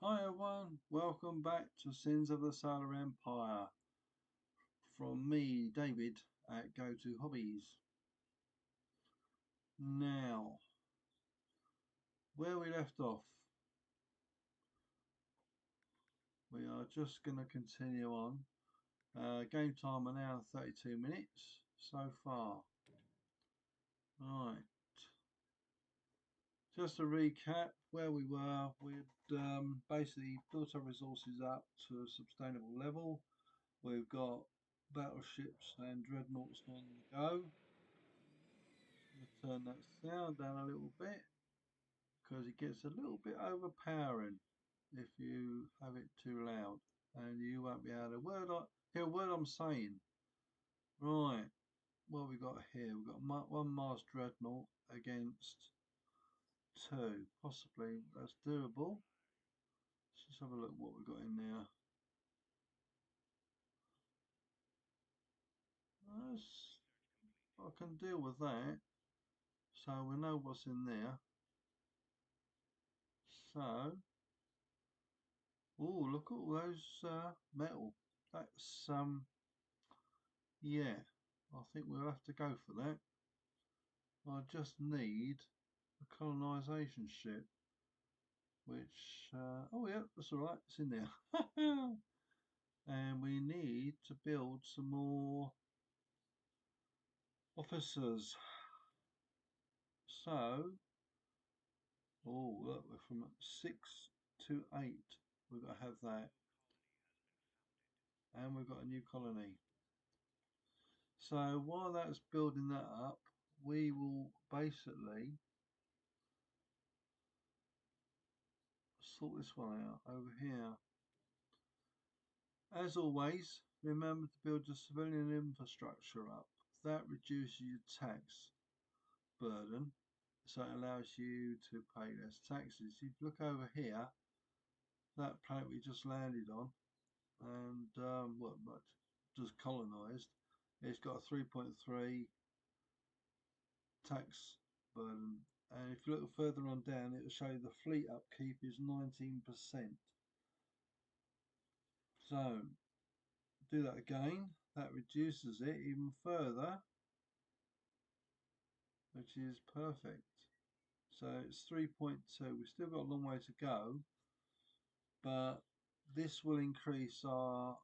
Hi everyone, welcome back to Sins of the Solar Empire from me, David, at Go To Hobbies. Now, where we left off, we are just going to continue on. Game time an hour and 32 minutes so far. Right, just to recap where we were, we'd basically built our resources up to a sustainable level. We've got battleships and dreadnoughts on the go. I'm going to turn that sound down a little bit because it gets a little bit overpowering if you have it too loud, and you won't be able to hear a word I'm saying. Right, what have we got here? We've got one Mars Dreadnought against two. Possibly that's doable. Let's just have a look what we've got in there. That's, I can deal with that. So we know what's in there. So, oh, look at all those metal. That's yeah. I think we'll have to go for that. I just need a colonisation ship, which, oh yeah, that's alright, it's in there. And we need to build some more officers. So, oh look, we're from 6 to 8. We've got to have that. And we've got a new colony. So while that's building that up, we will basically sort this one out over here. As always, remember to build your civilian infrastructure up. That reduces your tax burden, so it allows you to pay less taxes. If you look over here, that planet we just landed on, and what much just colonised, it's got a 3.3 tax burden. And if you look further on down, it will show you the fleet upkeep is 19%. So do that again. That reduces it even further, which is perfect. So it's 3.2. We've still got a long way to go, but this will increase our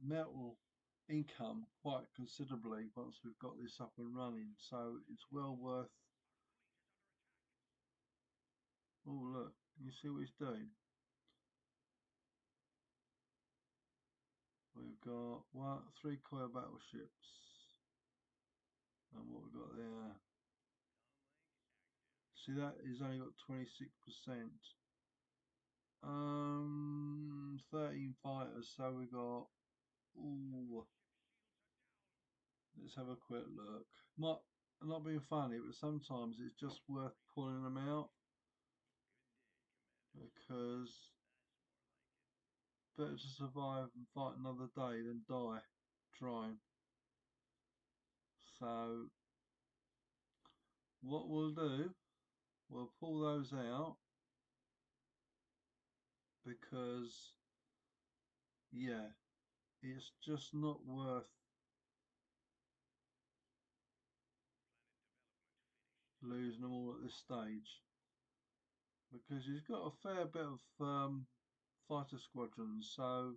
metal income quite considerably once we've got this up and running. So it's well worth. Oh, look, you see what he's doing? We've got three coil battleships, and what we've got there. See, that is only got 26%. 13 fighters, so we got. Ooh, let's have a quick look. Not being funny, but sometimes it's just worth pulling them out because better to survive and fight another day than die trying. So what we'll do, we'll pull those out because yeah, it's just not worth losing them all at this stage because he's got a fair bit of fighter squadrons, so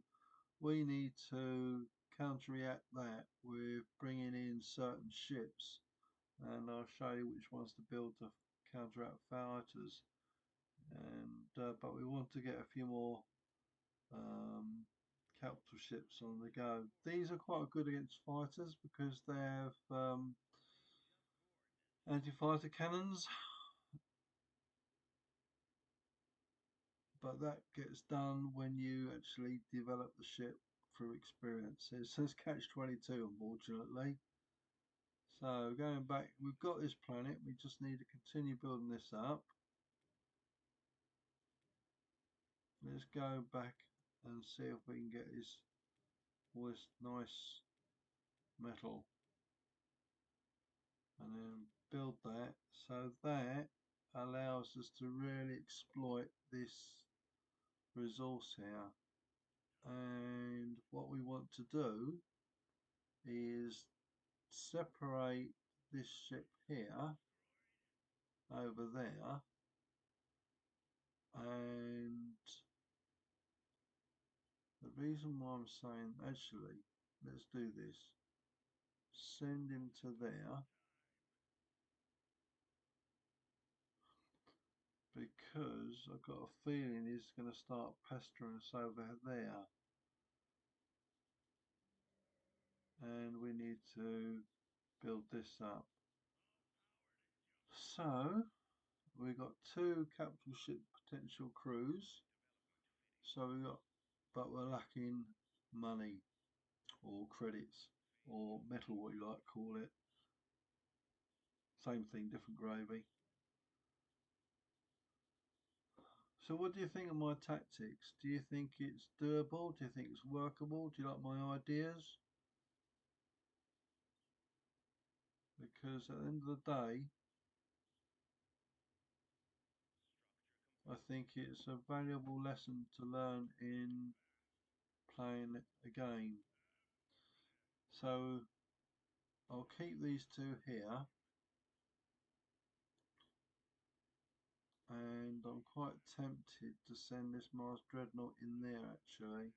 we need to counteract that with bringing in certain ships, and I'll show you which ones to build to counteract fighters. And but we want to get a few more um, capital ships on the go. These are quite good against fighters because they have anti-fighter cannons, but that gets done when you actually develop the ship through experience. It says catch 22, unfortunately. So going back, we've got this planet, we just need to continue building this up. Let's go back and see if we can get all this nice metal and then build that. So that allows us to really exploit this resource here, and what we want to do is separate this ship here over there, and the reason why I'm saying, actually, let's do this. Send him to there, because I've got a feeling he's going to start pestering us over there, and we need to build this up. So we've got 2 capital ship potential crews, so we got, but we're lacking money or credits or metal, what you like to call it. Same thing, different gravy. So what do you think of my tactics? Do you think it's doable? Do you think it's workable? Do you like my ideas? Because at the end of the day, I think it's a valuable lesson to learn in playing a game. So I'll keep these 2 here, and I'm quite tempted to send this Mars Dreadnought in there actually,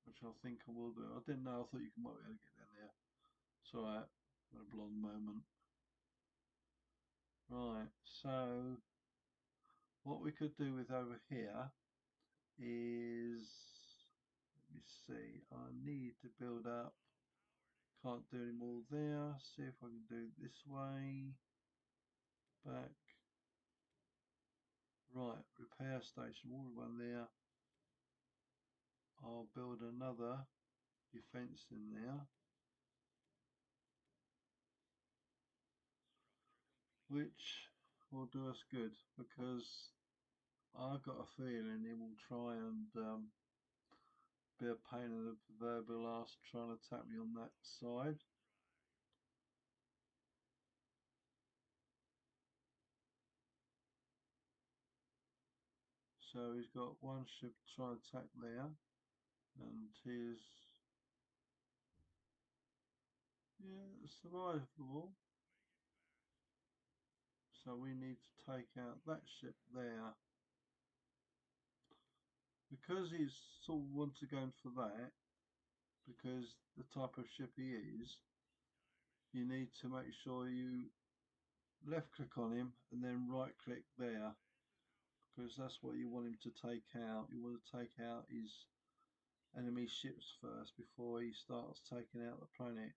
which I think I will do. I didn't know, I thought you might be able to get down there. It's alright, got a blonde moment. Right, so what we could do with over here is, let me see, I need to build up, can't do any more there, see if I can do it this way, back, right, repair station, water one there, I'll build another defence in there, which will do us good, because I've got a feeling he will try and be a pain in the proverbial arse trying to attack me on that side. So he's got one ship to try and attack there, and he's, yeah, survivable. So we need to take out that ship there. Because he's sort of wants to go in for that, because the type of ship he is, you need to make sure you left click on him and then right click there, because that's what you want him to take out. You want to take out his enemy ships first before he starts taking out the planet.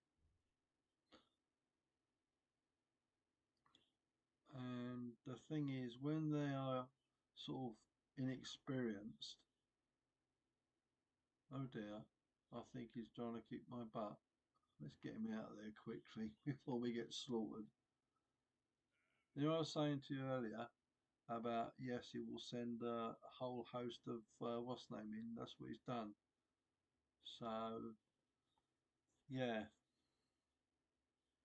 And the thing is, when they are sort of inexperienced, oh dear, I think he's trying to kick my butt. Let's get him out of there quickly before we get slaughtered. You know, I was saying to you earlier about, yes, he will send a whole host of what's name in. That's what he's done. So yeah,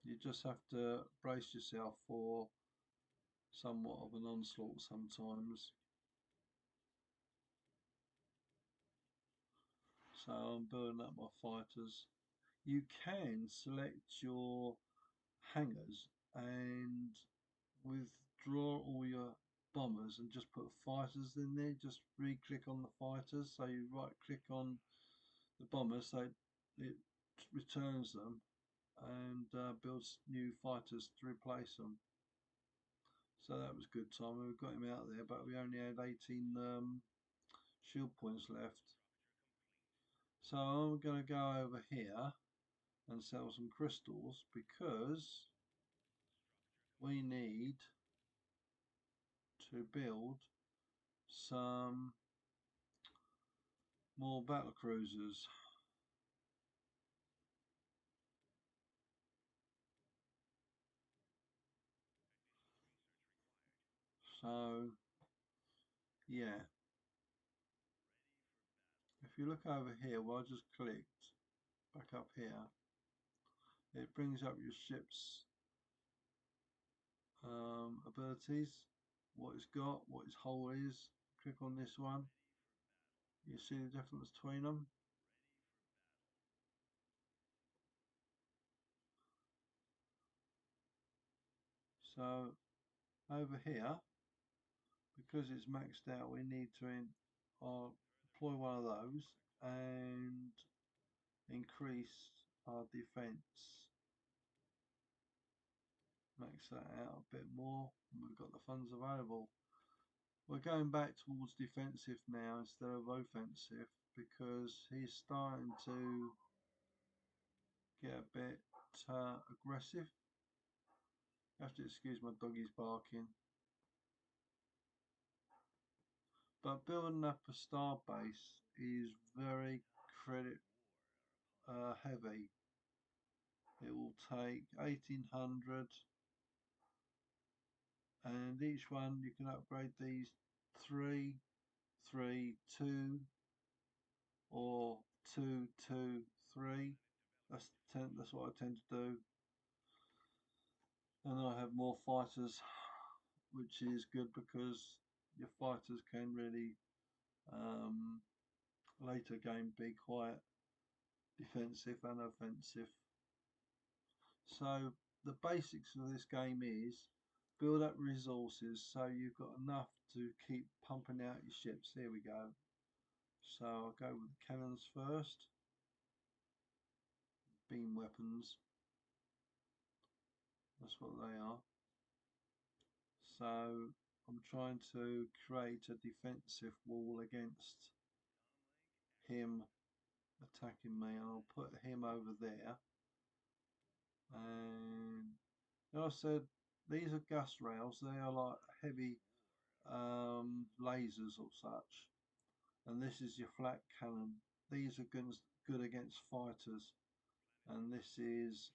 you just have to brace yourself for somewhat of an onslaught sometimes. So I'm building up my fighters. You can select your hangars and withdraw all your bombers and just put fighters in there. Just re-click on the fighters, so you right click on the bombers so it returns them, and builds new fighters to replace them. So that was good time. We got him out there, but we only had 18 shield points left. So I'm going to go over here and sell some crystals, because we need to build some more battle cruisers. So yeah, if you look over here, well, I just clicked back up here, it brings up your ship's abilities, what it's got, what its hull is. Click on this one, You see the difference between them? So over here, because it's maxed out, we need to deploy one of those and increase our defense. Max that out a bit more, and we've got the funds available. We're going back towards defensive now instead of offensive because he's starting to get a bit aggressive. You have to excuse my doggies barking. But building up a star base is very credit heavy. It will take 1800, and each one you can upgrade these 3, 3, 2, or 2, 2, 3. That's what I tend to do. And I have more fighters, which is good because your fighters can really um, later game be quite defensive and offensive. So the basics of this game is build up resources so you've got enough to keep pumping out your ships. Here we go. So I'll go with the cannons first. Beam weapons. That's what they are. So I'm trying to create a defensive wall against him attacking me, and I'll put him over there. And like I said, these are gas rails. They are like heavy lasers or such, and this is your flat cannon. These are good against fighters, and this is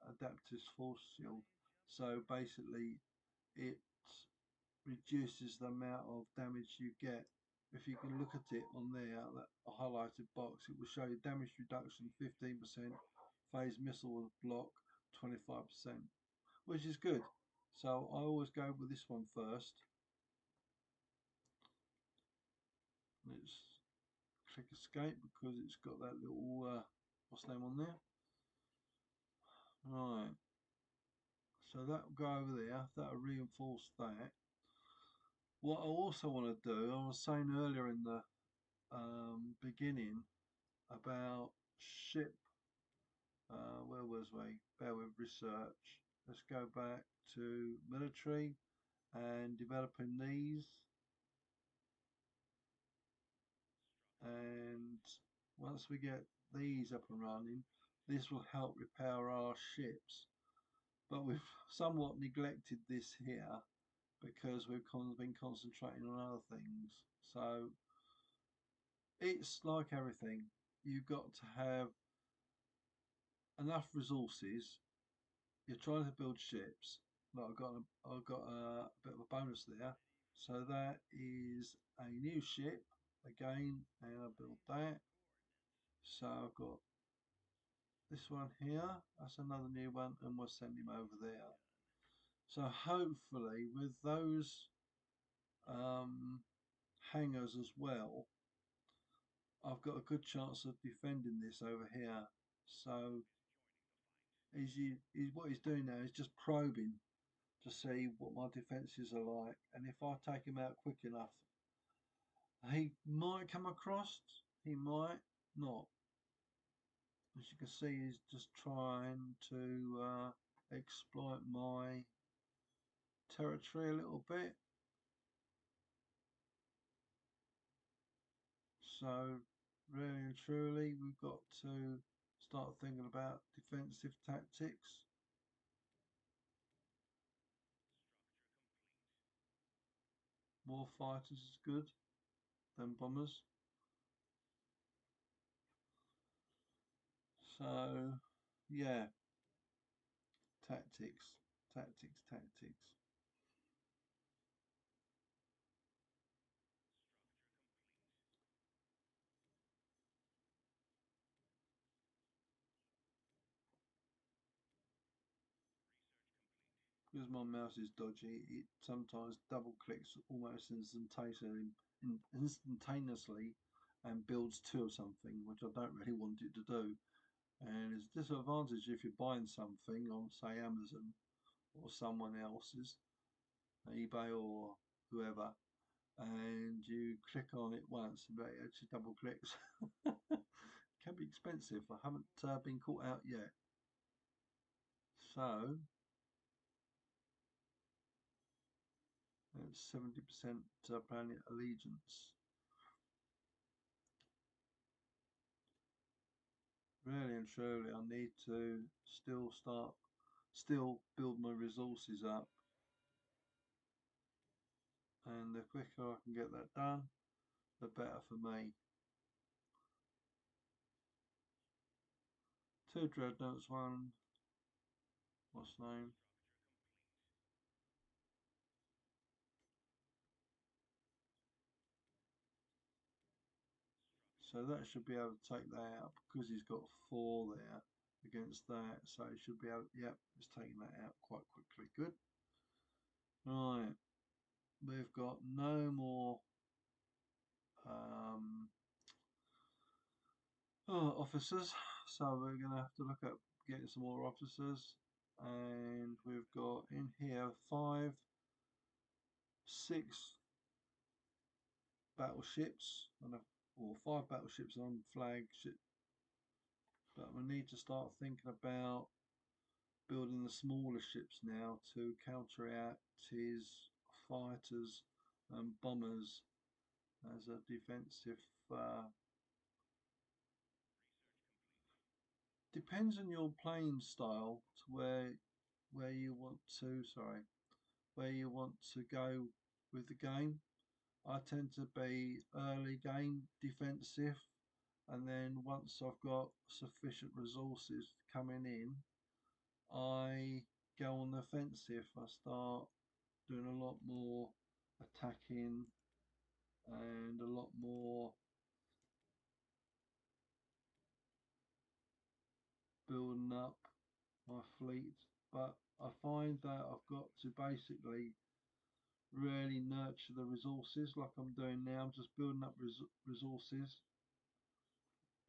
adaptive force shield. So basically it reduces the amount of damage you get. If you can look at it on there, that highlighted box, it will show you damage reduction 15%, phase missile block 25%, which is good. So I always go with this one first. Let's click escape because it's got that little what's the name on there. Right, so that will go over there. That'll reinforce that. What I also want to do, I was saying earlier in the beginning about ship. Where was we? Bear with research. Let's go back to military and developing these. And once we get these up and running, this will help repair our ships. But we've somewhat neglected this here because we've been concentrating on other things. So it's like everything. You've got to have enough resources. You're trying to build ships. Like I've got a bit of a bonus there. So that is a new ship again, and I built that. So I've got this one here. That's another new one, and we'll send him over there. So hopefully, with those hangars as well, I've got a good chance of defending this over here. So what he's doing now is just probing to see what my defences are like, and if I take him out quick enough, he might come across, he might not. As you can see, he's just trying to exploit my territory a little bit. So really and truly, we've got to start thinking about defensive tactics. More fighters is good than bombers. So yeah, tactics, tactics, tactics. Because my mouse is dodgy, it sometimes double clicks almost instantaneously and builds two of something, which I don't really want it to do. And it's a disadvantage if you're buying something on, say, Amazon or someone else's, eBay or whoever, and you click on it once, but it actually double clicks. Can be expensive. I haven't been caught out yet. So it's 70% Planet Allegiance. Really and truly, I need to still build my resources up, and the quicker I can get that done, the better for me. Two dreadnoughts, one, what's the name? So that should be able to take that out because he's got four there against that. So he should be able, yep, it's taking that out quite quickly. Good. Right, we've got no more um, officers, so we're going to have to look at getting some more officers. And we've got in here six battleships, or five battleships on flagship. But we need to start thinking about building the smaller ships now to counteract his fighters and bombers as a defensive. Uh, Depends on your playing style to where you want to. Sorry, where you want to go with the game. I tend to be early game defensive, and then once I've got sufficient resources coming in, I go on the offensive. I start doing a lot more attacking and a lot more building up my fleet. But I find that I've got to basically really nurture the resources like I'm doing now. I'm just building up resources.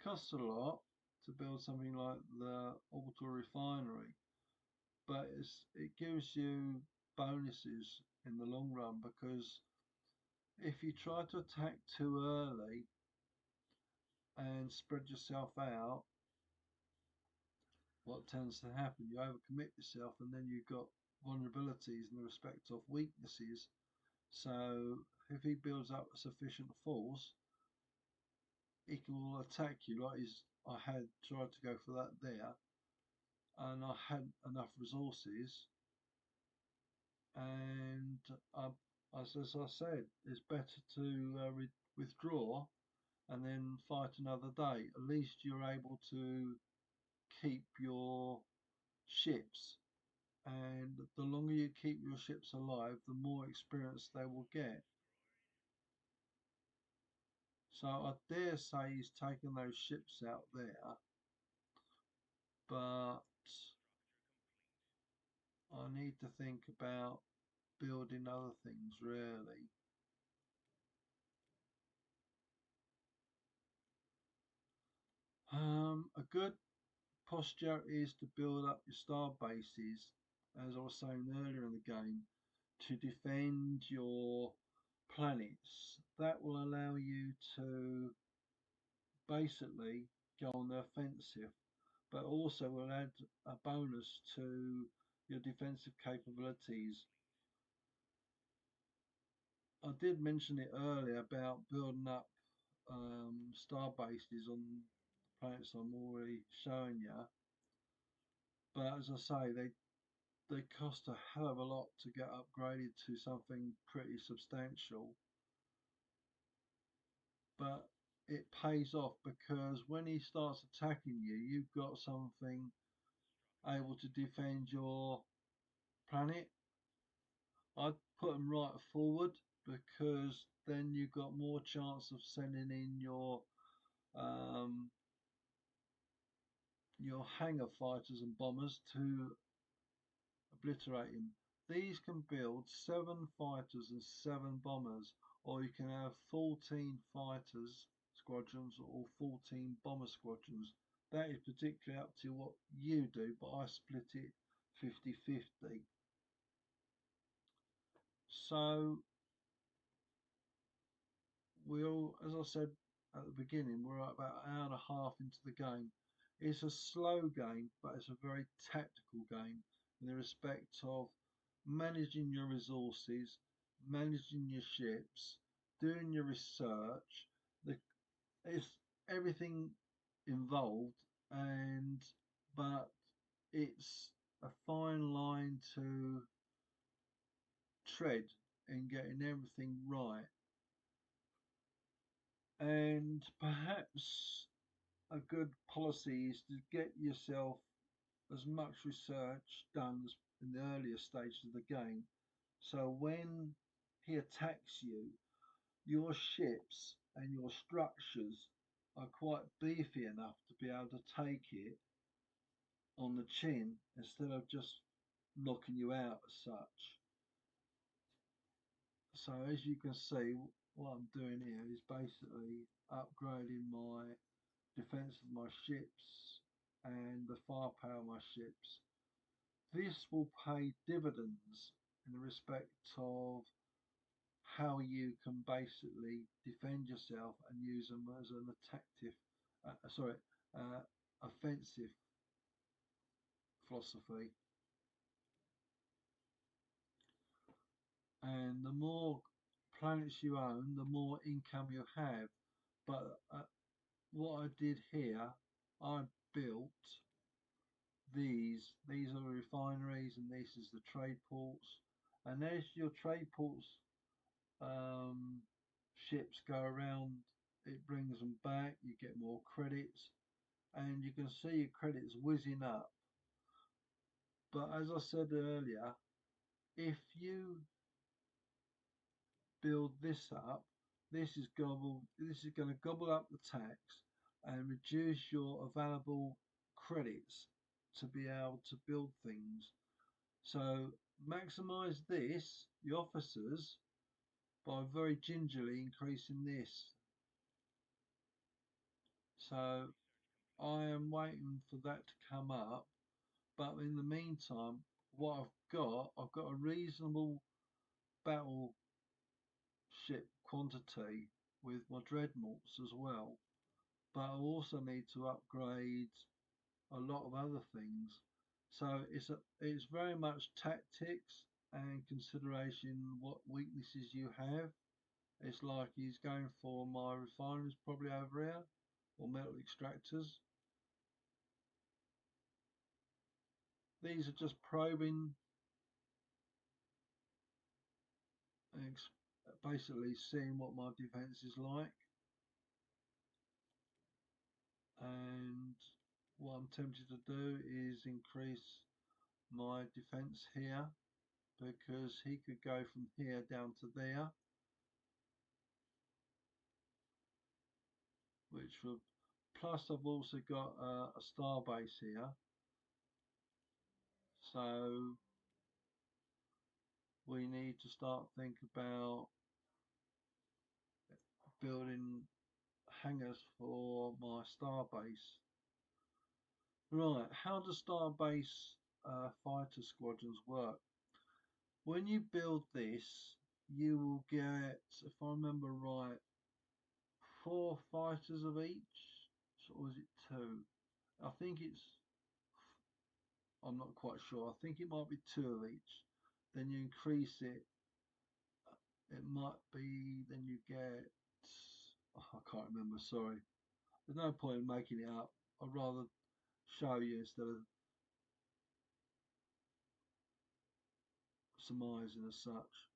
Costs a lot to build something like the orbital refinery, but it gives you bonuses in the long run, because if you try to attack too early and spread yourself out, what tends to happen, you overcommit yourself, and then you've got vulnerabilities in the respect of weaknesses. So if he builds up a sufficient force, he will attack you like I had tried to go for that there, and I had enough resources, and as I said, it's better to withdraw and then fight another day. At least you're able to keep your ships, and the longer you keep your ships alive, the more experience they will get. So I dare say he's taken those ships out there, but I need to think about building other things really. A good posture is to build up your star bases, as I was saying earlier in the game, to defend your planets. That will allow you to basically go on the offensive, but also will add a bonus to your defensive capabilities. I did mention it earlier about building up star bases on the planets I'm already showing you, but as I say, they cost a hell of a lot to get upgraded to something pretty substantial, but it pays off because when he starts attacking you, you've got something able to defend your planet. I'd put them right forward because then you've got more chance of sending in um, your hangar fighters and bombers to obliterate him. These can build 7 fighters and 7 bombers, or you can have 14 fighters, squadrons or 14 bomber squadrons. That is particularly up to what you do, but I split it 50-50. So we'll, as I said at the beginning, we're about an hour and a half into the game. It's a slow game, but it's a very tactical game in the respect of managing your resources, managing your ships, doing your research. The, it's everything involved, and but it's a fine line to tread in getting everything right. And perhaps a good policy is to get yourself as much research done as in the earlier stages of the game. So when he attacks you, your ships and your structures are quite beefy enough to be able to take it on the chin instead of just knocking you out as such. So as you can see, what I'm doing here is basically upgrading my defense of my ships and the firepower of my ships. This will pay dividends in respect of how you can basically defend yourself and use them as an offensive philosophy. And the more planets you own, the more income you have. But what I did here, I built these are the refineries, and this is the trade ports. And as your trade ports ships go around, it brings them back, you get more credits, and you can see your credits whizzing up. But as I said earlier, if you build this up, this is going to gobble up the tax and reduce your available credits to be able to build things. So maximize this, the officers, by very gingerly increasing this. So I am waiting for that to come up, but in the meantime, what I've got a reasonable battleship quantity with my dreadnoughts as well, but I also need to upgrade a lot of other things. So it's very much tactics and consideration what weaknesses you have. It's like he's going for my refineries probably over here, or metal extractors. These are just probing, and basically seeing what my defense is like. And what I'm tempted to do is increase my defense here, because he could go from here down to there, which will, plus I've also got a star base here, so we need to start think about building hangars for my star base. Right, how does star base fighter squadrons work? When you build this, you will get, if I remember right, 4 fighters of each, or is it 2? I think it's, I'm not quite sure. I think it might be 2 of each. Then you increase it. It might be, then you get, oh, I can't remember, sorry. There's no point in making it up. I'd rather show you instead of surmising as such.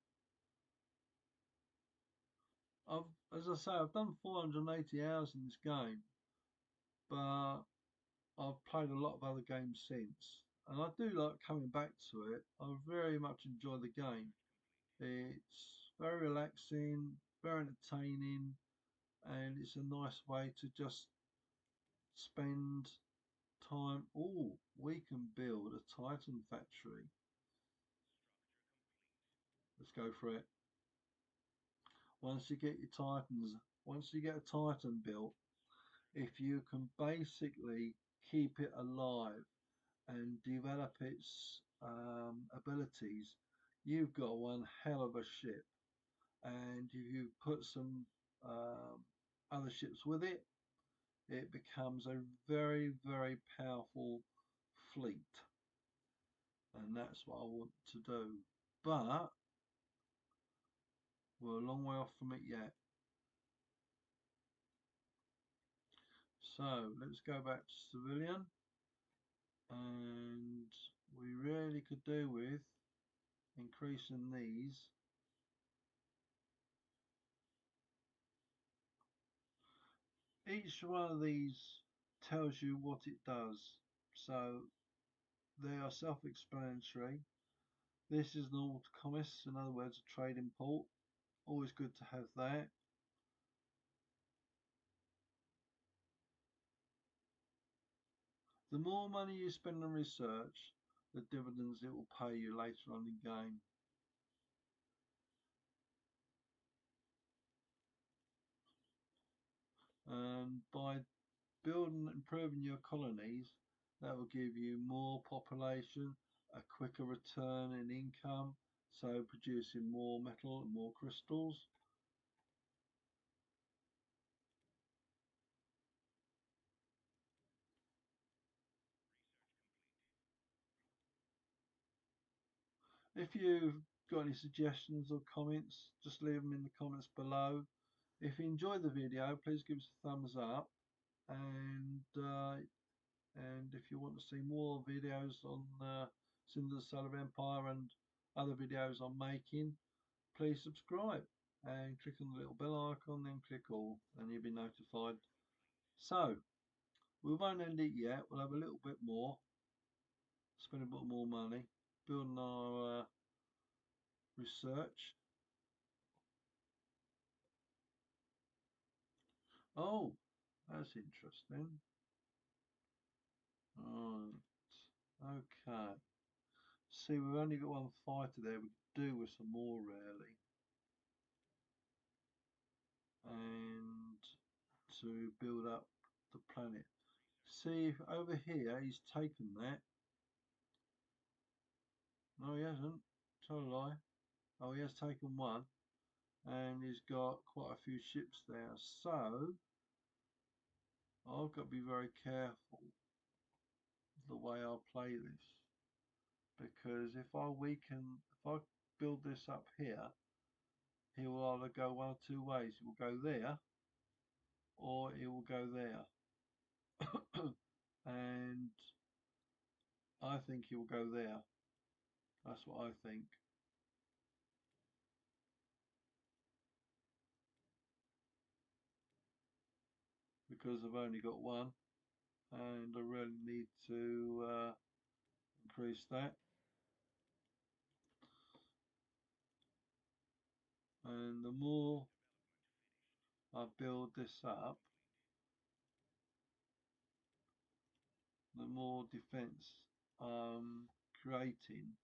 As I say, I've done 480 hours in this game, but I've played a lot of other games since, and I do like coming back to it. I very much enjoy the game. It's very relaxing, very entertaining, and it's a nice way to just spend time. Oh, we can build a Titan factory. Let's go for it. Once you get your Titans once you get a Titan built, if you can basically keep it alive and develop its abilities, you've got one hell of a ship. And if you put some um, other ships with it, it becomes a very, very powerful fleet. And that's what I want to do. But we're a long way off from it yet. So let's go back to civilian. And we really could do with increasing these. Each one of these tells you what it does. So they are self-explanatory. This is an autonomous, in other words, a trading port. Always good to have that. The more money you spend on research, the dividends it will pay you later on in the game. And by building and improving your colonies, that will give you more population, a quicker return in income, so producing more metal and more crystals. If you've got any suggestions or comments, just leave them in the comments below. If you enjoyed the video, please give us a thumbs up, and if you want to see more videos on Cinder Solar Empire and other videos I'm making, please subscribe and click on the little bell icon, then click all, and you'll be notified. So we won't end it yet. We'll have a little bit more, spend a bit more money, building our research. Oh, that's interesting. Right. Okay. See, we've only got one fighter there. We could do with some more, really. And to build up the planet. See, if over here he's taken that. No, he hasn't. Tell a lie. Oh, he has taken one. And he's got quite a few ships there. So, I've got to be very careful the way I play this. Because if I build this up here, he will either go one or two ways. He will go there, or he will go there. And I think he will go there. That's what I think. Because I've only got one, and I really need to increase that. And the more I build this up, the more defense I'm creating,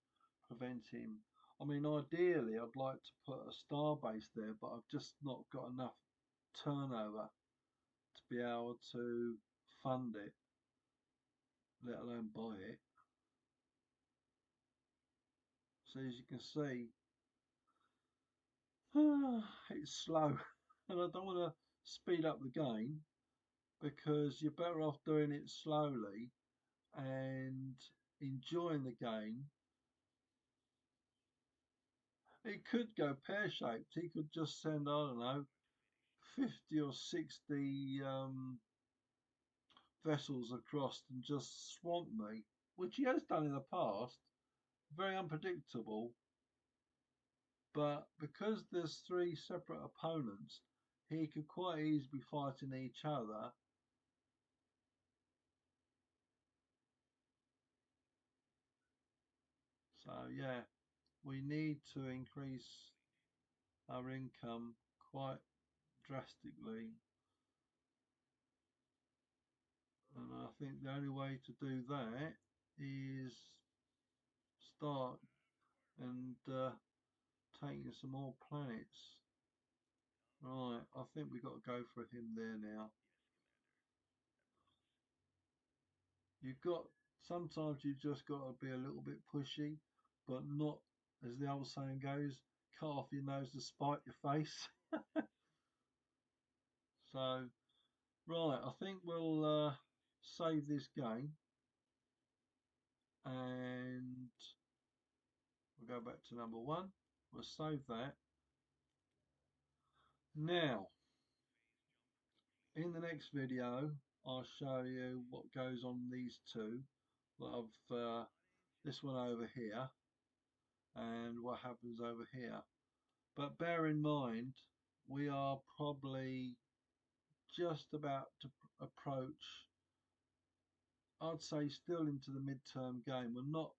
preventing. I mean, ideally, I'd like to put a star base there, but I've just not got enough turnover to be able to fund it, let alone buy it. So as you can see, it's slow, and I don't want to speed up the game because you're better off doing it slowly and enjoying the game. It could go pear-shaped. He could just send, I don't know, 50 or 60 vessels across and just swamp me, which he has done in the past. Very unpredictable, but because there's three separate opponents, he could quite easily be fighting each other. So yeah, we need to increase our income quite drastically, and I think the only way to do that is start and taking some more planets. Right, I think we've got to go for him there now. You've got, sometimes you just got to be a little bit pushy, but not, as the old saying goes, cut off your nose to spite your face. So, right, I think we'll save this game and we'll go back to number one. We'll save that. Now, in the next video, I'll show you what goes on these two. This one over here and what happens over here. But bear in mind, we are probably just about to approach, I'd say, still into the midterm game. We're not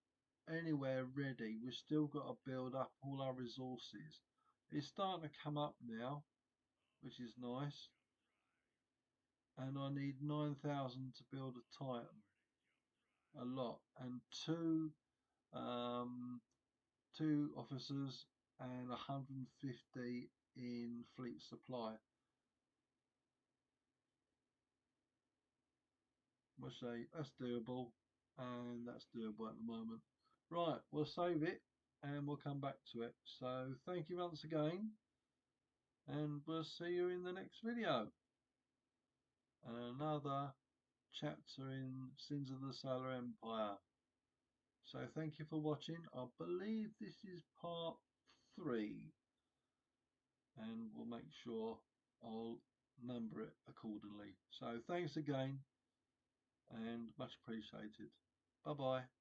anywhere ready. We've still got to build up all our resources. It's starting to come up now, which is nice. And I need 9,000 to build a Titan. A lot. And um, two officers and 150 in fleet supply. We'll say that's doable, and that's doable at the moment. Right, we'll save it and we'll come back to it. So thank you once again, and we'll see you in the next video. Another chapter in Sins of the Solar Empire. So thank you for watching. I believe this is part 3, and we'll make sure I'll number it accordingly. So thanks again, and much appreciated. Bye bye.